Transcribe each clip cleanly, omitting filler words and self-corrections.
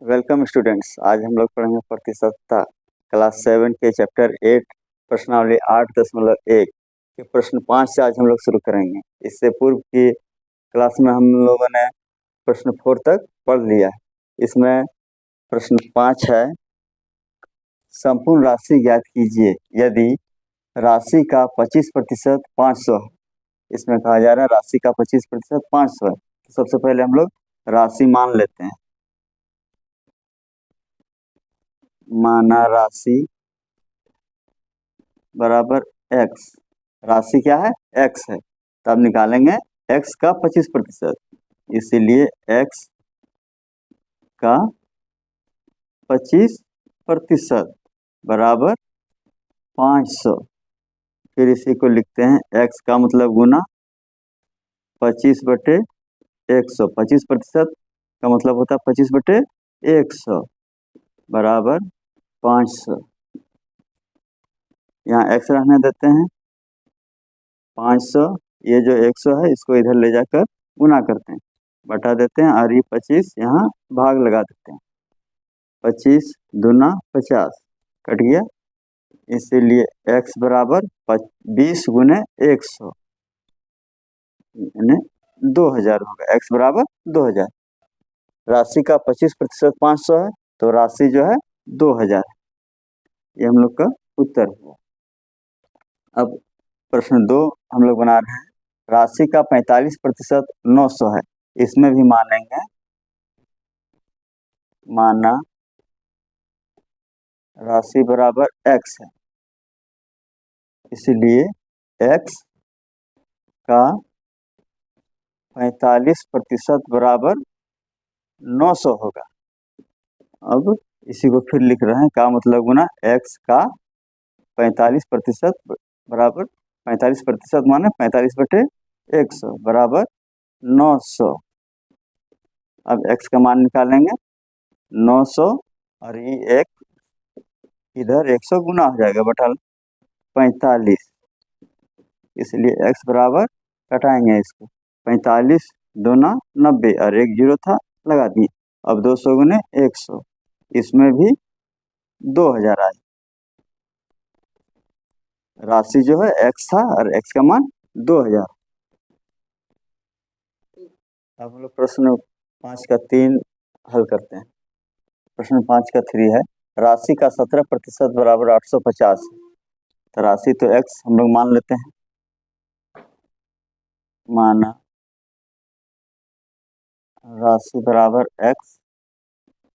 Welcome students. आज हम लोग पढ़ेंगे प्रतिशतता क्लास 7 के चैप्टर 8 प्रश्नावली 8.1 के प्रश्न 5 से आज हम लोग शुरू करेंगे। इससे पूर्व की क्लास में हम लोगों ने प्रश्न 4 तक पढ़ लिया है। इसमें प्रश्न 5 है, संपूर्ण राशि ज्ञात कीजिए यदि राशि का 25% 500 है। इसमें कहा जा रहा है राशि का 25% 500 है। तो सबसे पहले हम लोग राशि मान लेते हैं। माना राशि बराबर x। राशि क्या है? x है। तब निकालेंगे x का 25%, इसीलिए x का 25% बराबर 500। फिर इसी को लिखते हैं x का मतलब गुना 25/100। 25% का मतलब होता है 25/100 बराबर 500। यहाँ x रहने देते हैं 500, ये जो 100 है इसको इधर ले जाकर गुना करते हैं, बटा देते हैं और ये 25 यहाँ भाग लगा देते हैं। 25 दूना 50 कट गया, इसीलिए x बराबर 20 गुने 100 यानी 2000 होगा। x बराबर 2000। राशि का 25% 500 है तो राशि जो है 2000 है। ये हम लोग का उत्तर हुआ। अब प्रश्न 2 हम लोग बना रहे हैं, राशि का 45% 900 है। इसमें भी मानेंगे, माना राशि बराबर x है, इसलिए x का 45% बराबर 900 होगा। अब इसी को फिर लिख रहे हैं, का मतलब गुना x का 45% बराबर 45% माने 45/100 बराबर 900। अब x का मान निकालेंगे 900 और ये एक इधर 100 गुना हो जाएगा बटा 45, इसलिए x बराबर कटाएंगे इसको 45 दूना 90 और एक जीरो था लगा दिए। अब 200 गुने 100, इसमें भी 2000 आए। राशि जो है x था और x का मान 2000। अब हम लोग प्रश्न 5 का 3 हल करते हैं। प्रश्न 5 का 3 है, राशि का 17% बराबर 850 है। तो राशि तो x हम लोग मान लेते हैं, माना राशि बराबर x,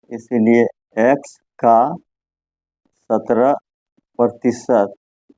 इसीलिए x का 17%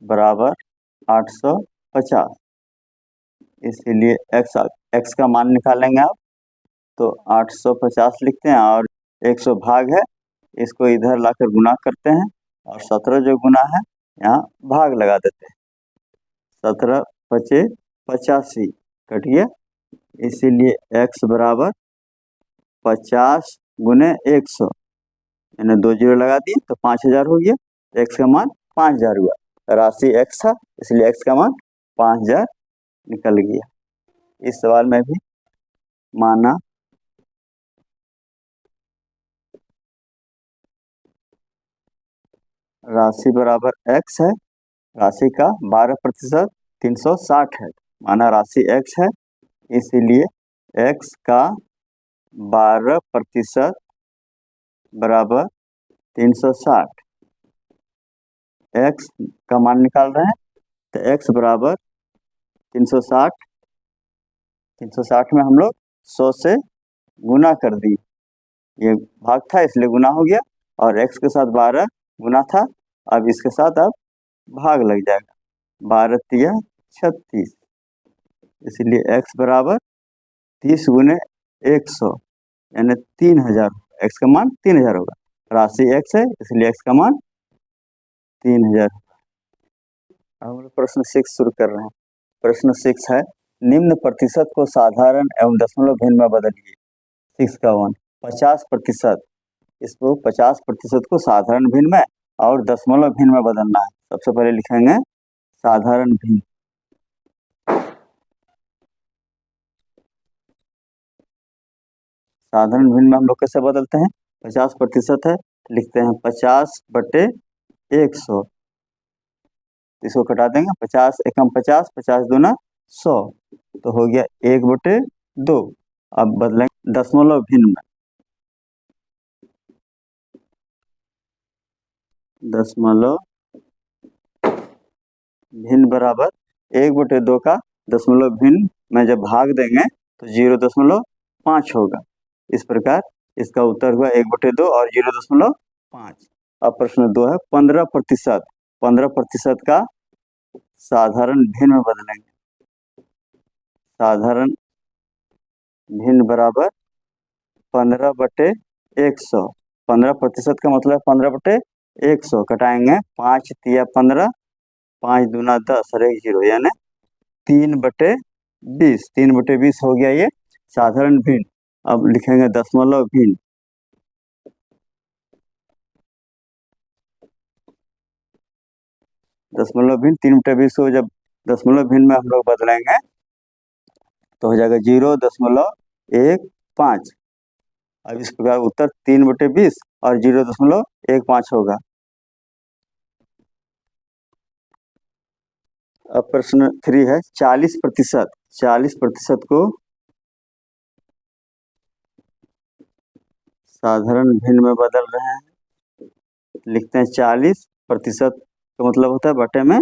बराबर 850, इसीलिए x का मान निकालेंगे आप तो 850 लिखते हैं और 100 भाग है, इसको इधर लाकर गुना करते हैं और 17 जो गुना है यहाँ भाग लगा देते हैं। 17 पचे 85 कट गया, इसीलिए x बराबर 50 गुने 100 यानी 2 जीरो लगा दिए तो 5000 हो गया। x का मान 5000 हुआ। राशि x था इसलिए x का मान 5000 निकल गया। इस सवाल में भी माना राशि बराबर x है, राशि का 12% 360 है। माना राशि x है, इसीलिए x का 12% बराबर 360। x का मान निकाल रहे हैं तो x बराबर 360 में हम लोग 100 से गुना कर दिए, ये भाग था इसलिए गुना हो गया, और x के साथ 12 गुना था, अब इसके साथ अब भाग लग जाएगा। 12 तिया 36, इसलिए x बराबर 30 गुने 100 यानी 3000। x का मान 3000 होगा। राशि x है इसलिए x का मान 3000। हम लोग प्रश्न 6 शुरू कर रहे हैं। प्रश्न 6 है, निम्न प्रतिशत को साधारण एवं दशमलव भिन्न में बदलिए। 6 का 1 50%, इसको 50% को साधारण भिन्न में और दशमलव भिन्न में बदलना है। सबसे पहले लिखेंगे साधारण भिन्न। साधारण भिन्न में हम लोग कैसे बदलते हैं, 50% है, लिखते हैं 50/100। इसको कटा देंगे, 50 एकम 50, 50 दूना 100, तो हो गया 1/2। अब बदलेंगे दशमलव भिन्न में, दशमलव भिन्न बराबर 1/2 का दशमलव भिन्न में जब भाग देंगे तो 0.5 होगा। इस प्रकार इसका उत्तर हुआ 1/2 और 0.5। अब प्रश्न 2 है 15%। 15% का साधारण भिन्न में बदलेंगे, साधारण भिन्न बराबर 15/100। 15% का मतलब 15/100, कटाएंगे 5 तिया 15, 5 दूना 10 और 1 0, यानी 3/20। 3/20 हो गया ये साधारण भिन्न। अब लिखेंगे दशमलव भिन्न, दशमलव भिन्न 3/20 को जब दशमलव भिन्न में हम लोग बदलेंगे तो हो जाएगा 0.15। अब इस प्रकार उत्तर 3/20 और 0.15 होगा। अब प्रश्न 3 है 40%। 40% को साधारण भिन्न में बदल रहे हैं, लिखते हैं 40% का मतलब होता है बटे में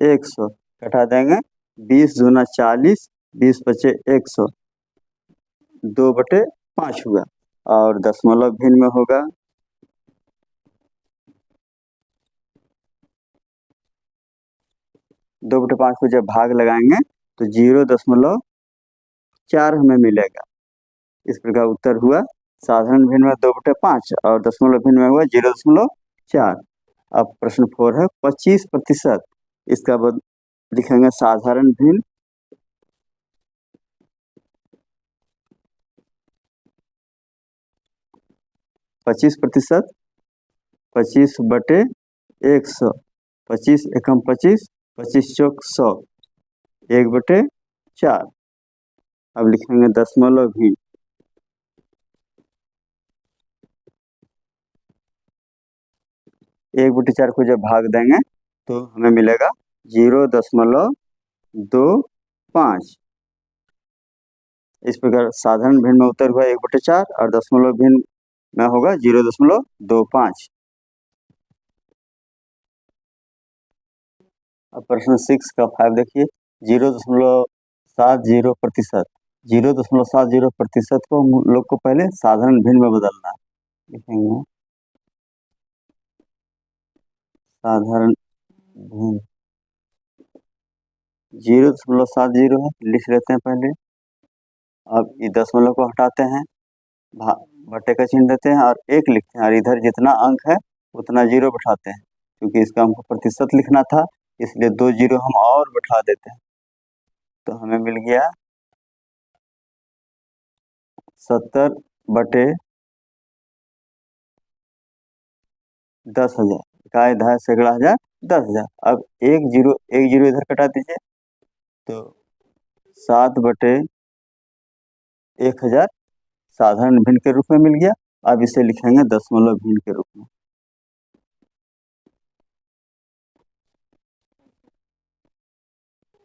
100, घटा देंगे 20 दूना 40, 20 बचे 100, 2/5 हुआ। और दशमलव भिन्न में होगा 2/5 को जब भाग लगाएंगे तो 0.4 हमें मिलेगा। इस प्रकार उत्तर हुआ साधारण भिन्न में 2/5 और दशमलव भिन्न में हुआ 0.4। अब प्रश्न 4 है 25%। इसका लिखेंगे साधारण भिन्न, पच्चीस प्रतिशत 25/100, 25 एकम 25, 25 चौक 100, 1/4। अब लिखेंगे दशमलव भिन्न, एक बटे 4 को जब भाग देंगे तो हमें मिलेगा 0.25। इस प्रकार साधारण भिन्न में उत्तर हुआ 1/4 और दशमलव भिन्न में होगा 0.25। अब प्रश्न 6 का 5 देखिए 0.70%। 0.70% को हम लोग को पहले साधारण भिन्न में बदलना है, लिखेंगे साधारण भिन्न 0.70 है, लिख लेते हैं पहले। अब ये दशमलव को हटाते हैं, बटे का चिन्ह देते हैं और 1 लिखते हैं, और इधर जितना अंक है उतना 0 बैठाते हैं। क्योंकि इसका हमको प्रतिशत लिखना था इसलिए 2 0 हम और बैठा देते हैं, तो हमें मिल गया 70/10,000। इकाई दहाई सैकड़ा हजार 10,000। अब 1 0 इधर कटा दीजिए तो 7/1000 साधारण भिन्न के रूप में मिल गया। अब इसे लिखेंगे दशमलव भिन्न के रूप में,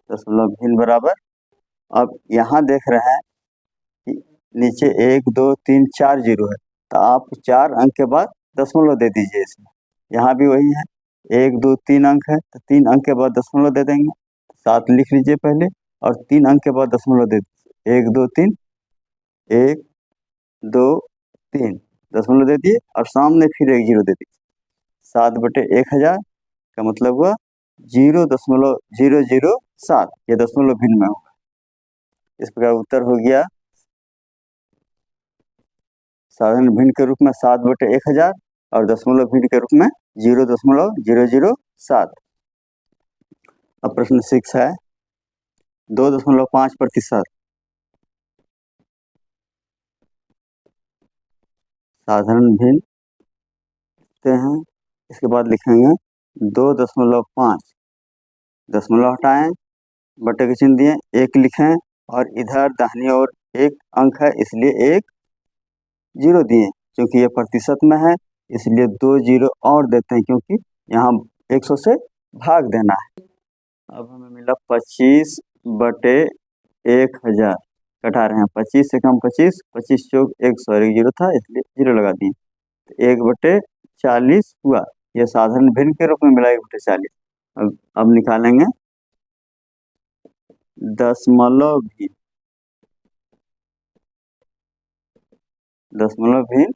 दशमलव भिन्न बराबर, अब यहाँ देख रहे हैं कि नीचे 1 2 3 4 0 है, तो आप 4 अंक के बाद दशमलव दे दीजिए इसमें। यहाँ भी वही है, 1 2 3 अंक है तो 3 अंक के बाद दशमलव दे देंगे। 7 लिख लीजिए पहले और 3 अंक के बाद दशमलव दे दीजिए, 1 2 3, 1 2 3 दशमलव दे दिए और सामने फिर 1 0 दे दीजिए। 7/1000 का मतलब हुआ 0.007, ये दशमलव भिन्न में होगा। इस प्रकार उत्तर हो गया साधारण भिन्न के रूप में 7/1000 और दशमलव भिन्न के रूप में 0.007। अब प्रश्न 6 है 2.5%। साधारण भिन्न लिखते हैं, इसके बाद लिखेंगे 2.5, दशमलव हटाएं, बटे के चिन्ह दिए, 1 लिखें और इधर दाहिनी ओर 1 अंक है इसलिए 1 0 दिए, क्योंकि ये प्रतिशत में है इसलिए 2 जीरो और देते हैं, क्योंकि यहाँ 100 से भाग देना है। अब हमें मिला 25/1000, कटा रहे हैं 25 से कम 25, 25 चौक 100, एक जीरो था इसलिए जीरो लगा दिए, 1/40 हुआ। यह साधारण भिन्न के रूप में मिला 1/40। अब निकालेंगे दशमलव भिन्न। दशमलव भिन्न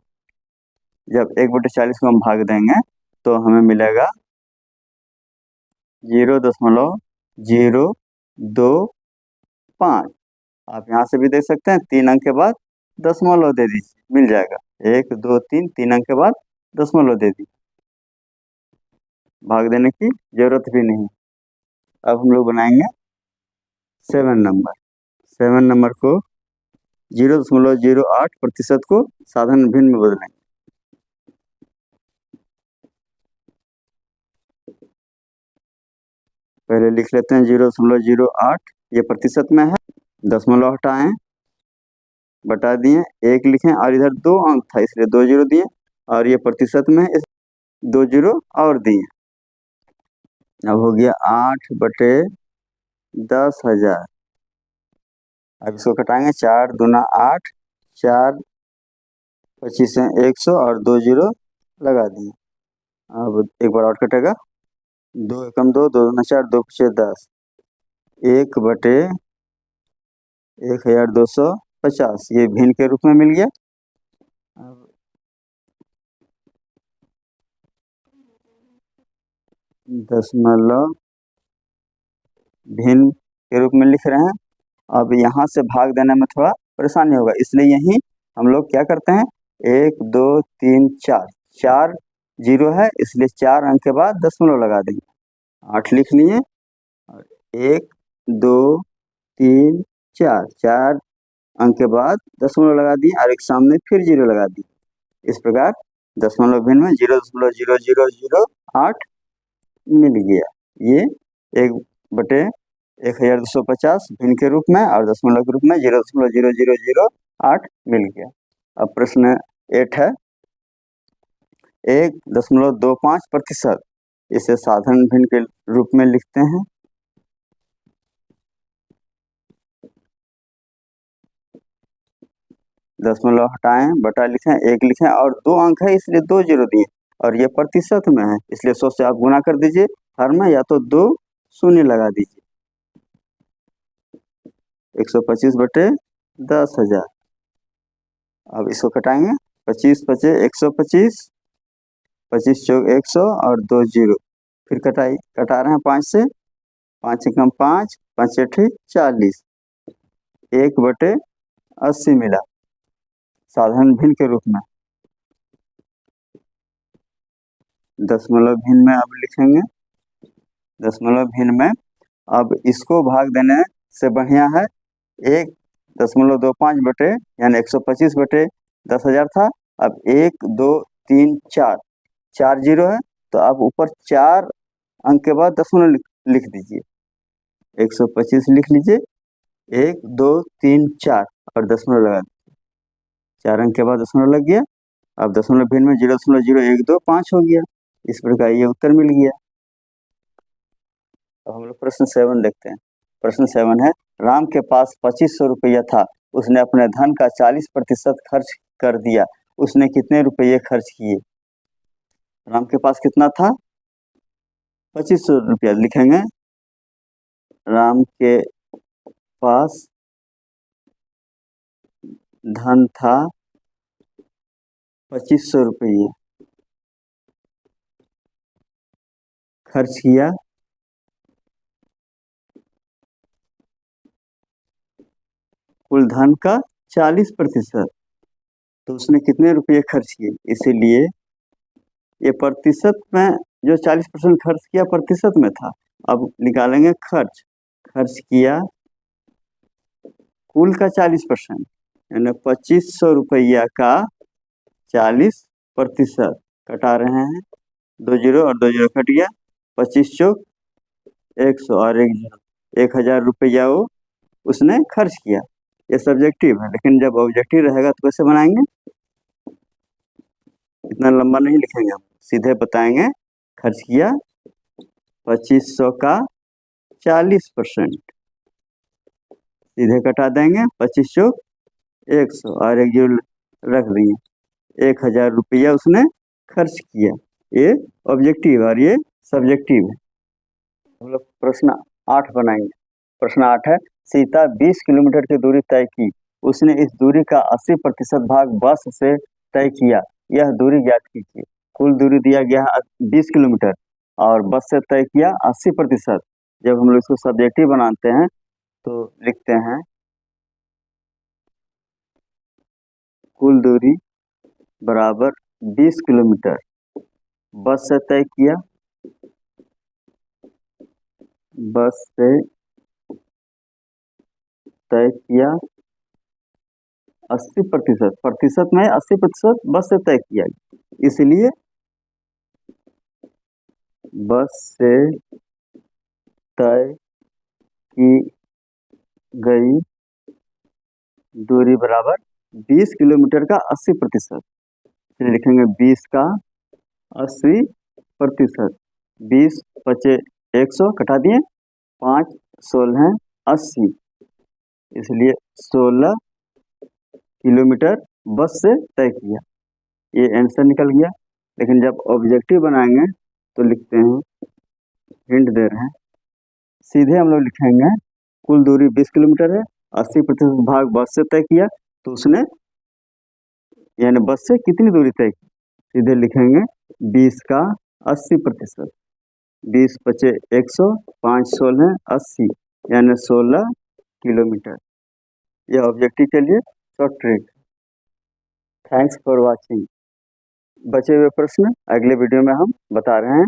जब 1/40 को हम भाग देंगे तो हमें मिलेगा 0.025। आप यहाँ से भी देख सकते हैं, 3 अंक के बाद दशमलव दे दीजिए, मिल जाएगा। 1 2 3, 3 अंक के बाद दशमलव दे दीजिए, भाग देने की जरूरत भी नहीं। अब हम लोग बनाएंगे 7 नंबर। 7 नंबर को 0.08% को साधारण भिन्न में बदलेंगे। पहले लिख लेते हैं 0.08, ये प्रतिशत में है। दशमलव हटाएं, बटा दिए, 1 लिखें और इधर 2 अंक था इसलिए 2 जीरो दिए, और ये प्रतिशत में है 2 जीरो और दिए। अब हो गया 8/10,000। अब इसको कटाएंगे, 4 दूना 8, 4 25 से 100 और 2 जीरो लगा दिए। अब एक बार और कटेगा, 2 एकम 2, 2 दूना 4, 2 पचे 10, 1/1250, ये भिन्न के रूप में मिल गया। अब दशमलव भिन्न के रूप में लिख रहे हैं। अब यहाँ से भाग देने में थोड़ा परेशानी होगा, इसलिए यहीं हम लोग क्या करते हैं, 1 2 3 4, 4 जीरो है इसलिए 4 अंक के बाद दशमलव लगा देंगे। 8 लिख लिए, 1 2 3 4, 4 अंक के बाद दशमलव लगा दिए और एक सामने फिर जीरो लगा दिए। इस प्रकार दशमलव भिन्न में 0.0008 मिल गया। ये 1/1250 भिन्न के रूप में और दशमलव के रूप में 0.0008 मिल गया। अब प्रश्न 8 है, 1.25%, इसे साधारण भिन्न के रूप में लिखते हैं। दशमलव हटाएं, बटा लिखें, 1 लिखें और 2 अंक है इसलिए 2 जीरो दिए, और ये प्रतिशत में है इसलिए 100 से आप गुना कर दीजिए, हर में या तो 2 शून्य लगा दीजिए। 125/10,000। अब इसको कटाएंगे, 25 पचे 125, 25 चौक 100 और 2 जीरो, फिर कटा रहे हैं 5 से, 5 एकम 5, 5 अठी 40, 1/80 मिला साधारण भिन्न के रूप में। दशमलव भिन्न में अब लिखेंगे, दशमलव भिन्न में अब इसको भाग देने से बढ़िया है 1.25 यानी 125/10,000 था। अब 1 2 3 4, 4 जीरो है तो आप ऊपर 4 अंक के बाद दशमलव लिख दीजिए, 125 लिख लीजिए, 1 2 3 4 और दशमलव लगा दीजिए, 4 अंक के बाद दशमलव लग गया। अब दशमलव भिन्न में 0.0125 हो गया। इस प्रकार ये उत्तर मिल गया। अब हम लोग प्रश्न 7 देखते हैं। प्रश्न 7 है, राम के पास 2500 रुपया था, उसने अपने धन का 40% खर्च कर दिया, उसने कितने रुपये खर्च किए? राम के पास कितना था? 2500 रुपया लिखेंगे, राम के पास धन था 2500 रुपये, खर्च किया कुल धन का 40%, तो उसने कितने रुपये खर्च किए? इसीलिए ये प्रतिशत में जो 40% खर्च किया प्रतिशत में था। अब निकालेंगे खर्च, खर्च किया कुल का 40%, यानी 2500 रुपया का 40%, कटा रहे हैं, 2 जीरो और 2 जीरो कट गया, 25 चौक 100 और 1 जीरो, 1000 रुपया वो उसने खर्च किया। ये सब्जेक्टिव है, लेकिन जब ऑब्जेक्टिव रहेगा तो कैसे बनाएंगे? इतना लंबा नहीं लिखेंगे हम, सीधे बताएंगे खर्च किया 2500 का 40%, सीधे कटा देंगे 25 चौक 100 और एक जीरो रख देंगे। 1000 रुपया उसने खर्च किया। ये ऑब्जेक्टिव और ये सब्जेक्टिव है। हम लोग प्रश्न 8 बनाएंगे। प्रश्न 8 है, सीता 20 किलोमीटर की दूरी तय की, उसने इस दूरी का 80% भाग बस से तय किया, यह दूरी ज्ञात कीजिए। कुल दूरी दिया गया है 20 किलोमीटर और बस से तय किया 80%। जब हम लोग इसको सब्जेक्टिव बनाते हैं तो लिखते हैं कुल दूरी बराबर 20 किलोमीटर, बस से तय किया, बस से तय किया 80%, प्रतिशत में 80% बस से तय किया, इसलिए बस से तय की गई दूरी बराबर 20 किलोमीटर का 80%। फिर लिखेंगे 20 का 80%, 20 बचे 100 कटा दिए, 5 16 80, इसलिए 16 किलोमीटर बस से तय किया। ये आंसर निकल गया। लेकिन जब ऑब्जेक्टिव बनाएंगे तो लिखते हैं, हिंट दे रहे हैं, सीधे हम लोग लिखेंगे कुल दूरी 20 किलोमीटर है, 80% भाग बस से तय किया, तो उसने यानी बस से कितनी दूरी तय की, सीधे लिखेंगे 20 का 80%, 20 बचे 100, 5 16 80, यानी 16 किलोमीटर। यह ऑब्जेक्टिव के लिए short trick. Thanks for watching. बचे हुए प्रश्न अगले वीडियो में हम बता रहे हैं,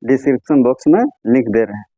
डिस्क्रिप्शन बॉक्स में लिंक दे रहे हैं।